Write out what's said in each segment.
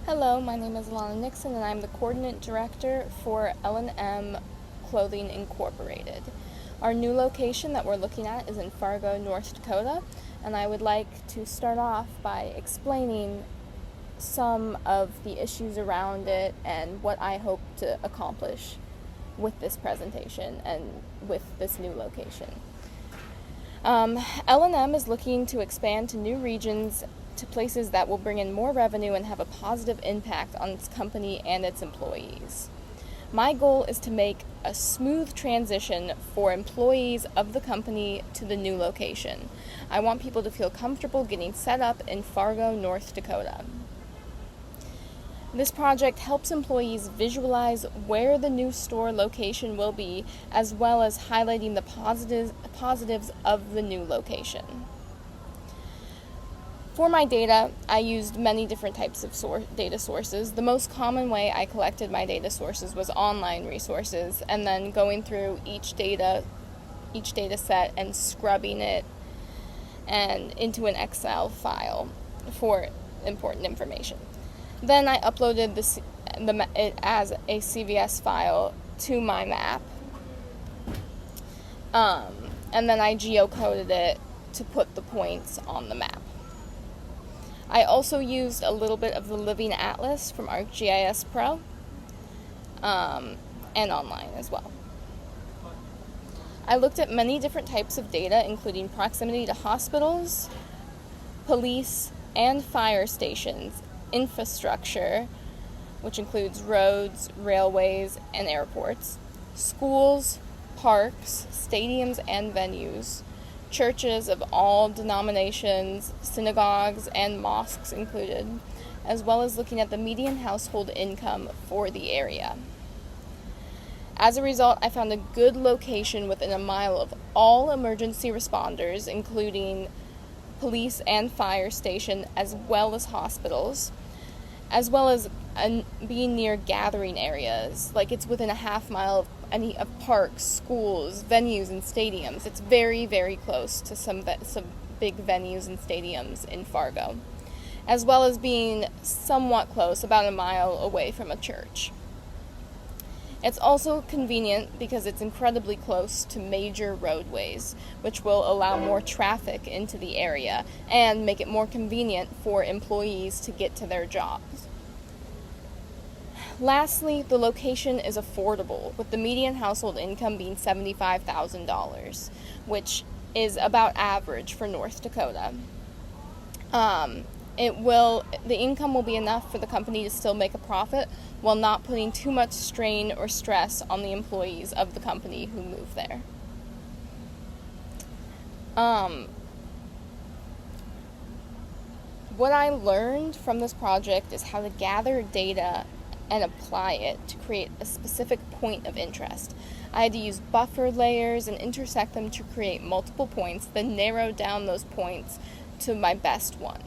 Hello, my name is Alana Nixon and I'm the Coordinate Director for L&M Clothing Incorporated. Our new location that we're looking at is in Fargo, North Dakota, and I would like to start off by explaining some of the issues around it and what I hope to accomplish with this presentation and with this new location. L&M is looking to expand to new regions, to places that will bring in more revenue and have a positive impact on its company and its employees. My goal is to make a smooth transition for employees of the company to the new location. I want people to feel comfortable getting set up in Fargo, North Dakota. This project helps employees visualize where the new store location will be, as well as highlighting the positives of the new location. For my data, I used many different types of data sources. The most common way I collected my data sources was online resources, and then going through each data set and scrubbing it and into an Excel file for important information. Then I uploaded it as a CVS file to my map, and then I geocoded it to put the points on the map. I also used a little bit of the Living Atlas from ArcGIS Pro, and online as well. I looked at many different types of data, including proximity to hospitals, police, and fire stations, infrastructure, which includes roads, railways, and airports, schools, parks, stadiums, and venues, churches of all denominations, synagogues, and mosques included, as well as looking at the median household income for the area. As a result, I found a good location within a mile of all emergency responders, including police and fire station, as well as hospitals, as well as being near gathering areas, like it's within a half mile of any of parks, schools, venues, and stadiums. It's very, very close to some big venues and stadiums in Fargo, as well as being somewhat close, about a mile away from a church. It's also convenient because it's incredibly close to major roadways, which will allow more traffic into the area and make it more convenient for employees to get to their jobs. Lastly, the location is affordable, with the median household income being $75,000, which is about average for North Dakota. The income will be enough for the company to still make a profit while not putting too much strain or stress on the employees of the company who move there. What I learned from this project is how to gather data and apply it to create a specific point of interest. I had to use buffer layers and intersect them to create multiple points, then narrow down those points to my best one.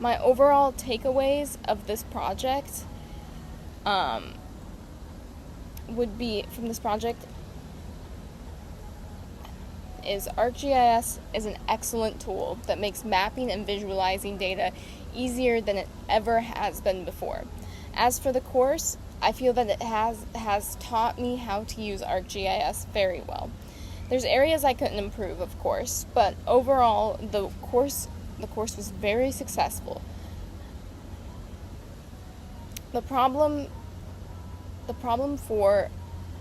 My overall takeaways of this project would be from this project is ArcGIS is an excellent tool that makes mapping and visualizing data easier than it ever has been before. As for the course, I feel that it has taught me how to use ArcGIS very well. There's areas I couldn't improve, of course, but overall the course was very successful. The problem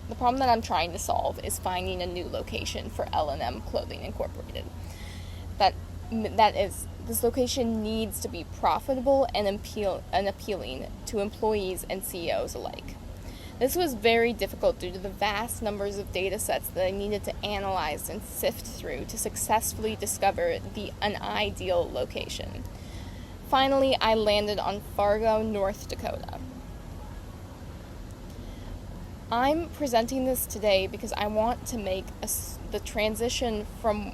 that I'm trying to solve is finding a new location for L&M Clothing Incorporated. This location needs to be profitable and appealing to employees and CEOs alike. This was very difficult due to the vast numbers of data sets that I needed to analyze and sift through to successfully discover an ideal location. Finally, I landed on Fargo, North Dakota. I'm presenting this today because I want to make the transition from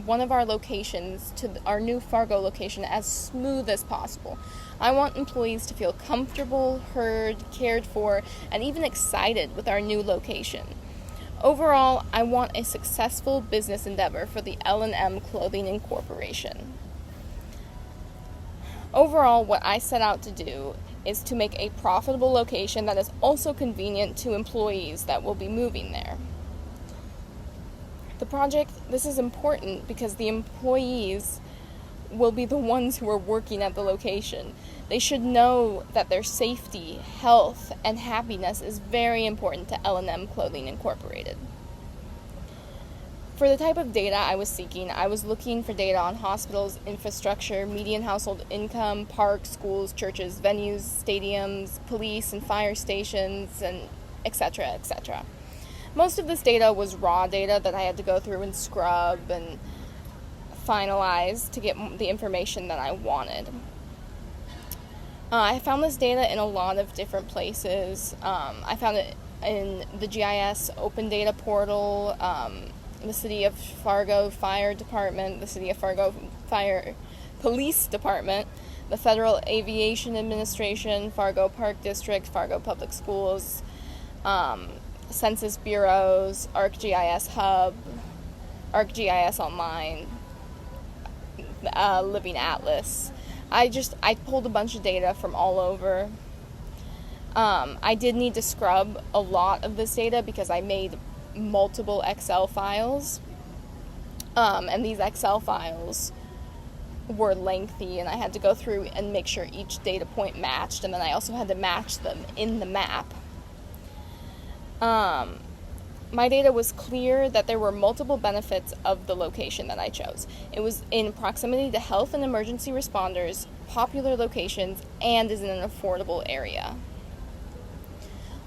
one of our locations to our new Fargo location as smooth as possible. I want employees to feel comfortable, heard, cared for, and even excited with our new location. Overall, I want a successful business endeavor for the L&M Clothing Incorporation. Overall, what I set out to do is to make a profitable location that is also convenient to employees that will be moving there. This is important because the employees will be the ones who are working at the location. They should know that their safety, health, and happiness is very important to L&M Clothing Incorporated. For the type of data I was seeking, I was looking for data on hospitals, infrastructure, median household income, parks, schools, churches, venues, stadiums, police and fire stations, and etc., etc. Most of this data was raw data that I had to go through and scrub and finalize to get the information that I wanted. I found this data in a lot of different places. I found it in the GIS Open Data Portal, the City of Fargo Fire Department, the City of Fargo Fire Police Department, the Federal Aviation Administration, Fargo Park District, Fargo Public Schools, Census Bureaus, ArcGIS Hub, ArcGIS Online, Living Atlas. I pulled a bunch of data from all over. I did need to scrub a lot of this data because I made multiple Excel files, and these Excel files were lengthy, and I had to go through and make sure each data point matched, and then I also had to match them in the map. My data was clear that there were multiple benefits of the location that I chose. It was in proximity to health and emergency responders, popular locations, and is in an affordable area.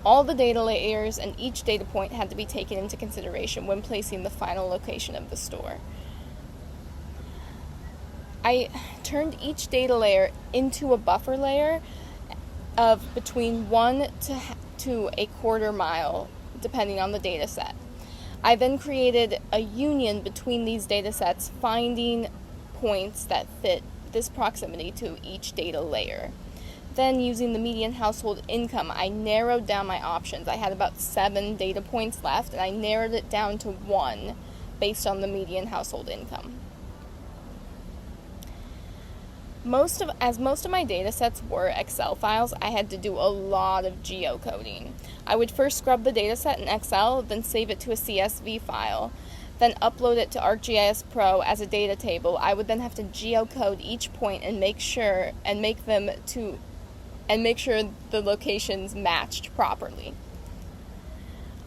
All the data layers and each data point had to be taken into consideration when placing the final location of the store. I turned each data layer into a buffer layer of between 1 to a quarter mile, depending on the data set. I then created a union between these data sets, finding points that fit this proximity to each data layer. Then, using the median household income, I narrowed down my options. I had about 7 data points left, and I narrowed it down to 1 based on the median household income. Most of my data sets were Excel files, I had to do a lot of geocoding. I would first scrub the data set in Excel, then save it to a CSV file, then upload it to ArcGIS Pro as a data table. I would then have to geocode each point and make sure the locations matched properly.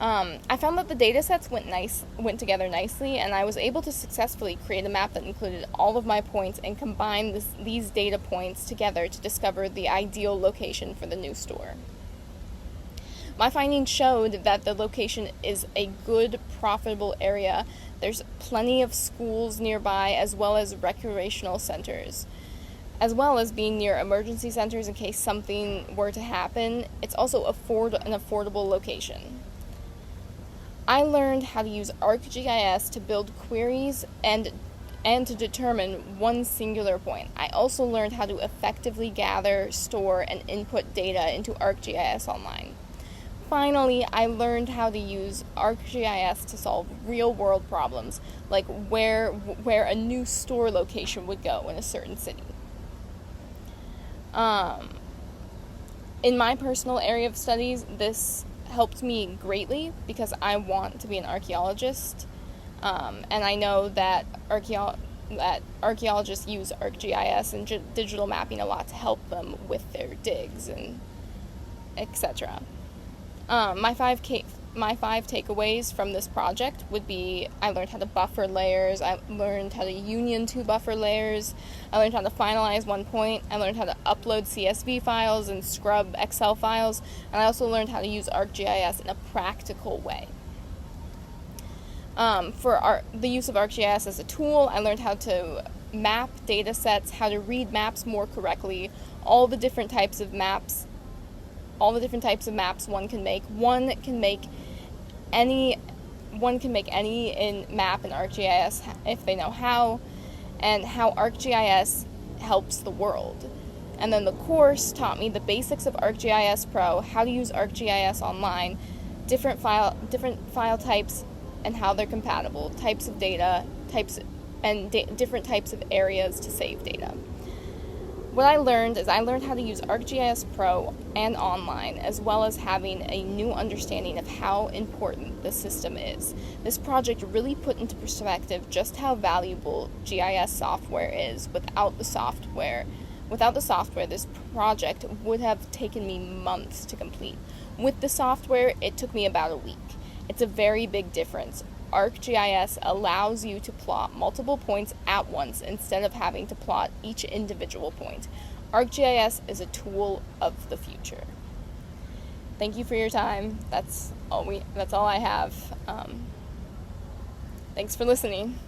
I found that the data sets went together nicely, and I was able to successfully create a map that included all of my points and combine these data points together to discover the ideal location for the new store. My findings showed that the location is a good, profitable area. There's plenty of schools nearby, as well as recreational centers. As well as being near emergency centers in case something were to happen, it's also an affordable location. I learned how to use ArcGIS to build queries and to determine one singular point. I also learned how to effectively gather, store, and input data into ArcGIS Online. Finally, I learned how to use ArcGIS to solve real-world problems, like where a new store location would go in a certain city. In my personal area of studies, this helped me greatly because I want to be an archaeologist, and I know that archaeologists use ArcGIS and digital mapping a lot to help them with their digs and etc. My five takeaways from this project would be: I learned how to buffer layers, I learned how to union 2 buffer layers, I learned how to finalize 1 point, I learned how to upload CSV files and scrub Excel files, and I also learned how to use ArcGIS in a practical way. For the use of ArcGIS as a tool, I learned how to map data sets, how to read maps more correctly, all the different types of maps one can make. One can make any map in ArcGIS if they know how, and how ArcGIS helps the world. And then the course taught me the basics of ArcGIS Pro, how to use ArcGIS Online, different file types and how they're compatible, types of data, different types of areas to save data. What I learned is I learned how to use ArcGIS Pro and online, as well as having a new understanding of how important the system is. This project really put into perspective just how valuable GIS software is. Without the software, this project would have taken me months to complete. With the software, it took me about a week. It's a very big difference. ArcGIS allows you to plot multiple points at once instead of having to plot each individual point. ArcGIS is a tool of the future. Thank you for your time. That's all I have. Thanks for listening.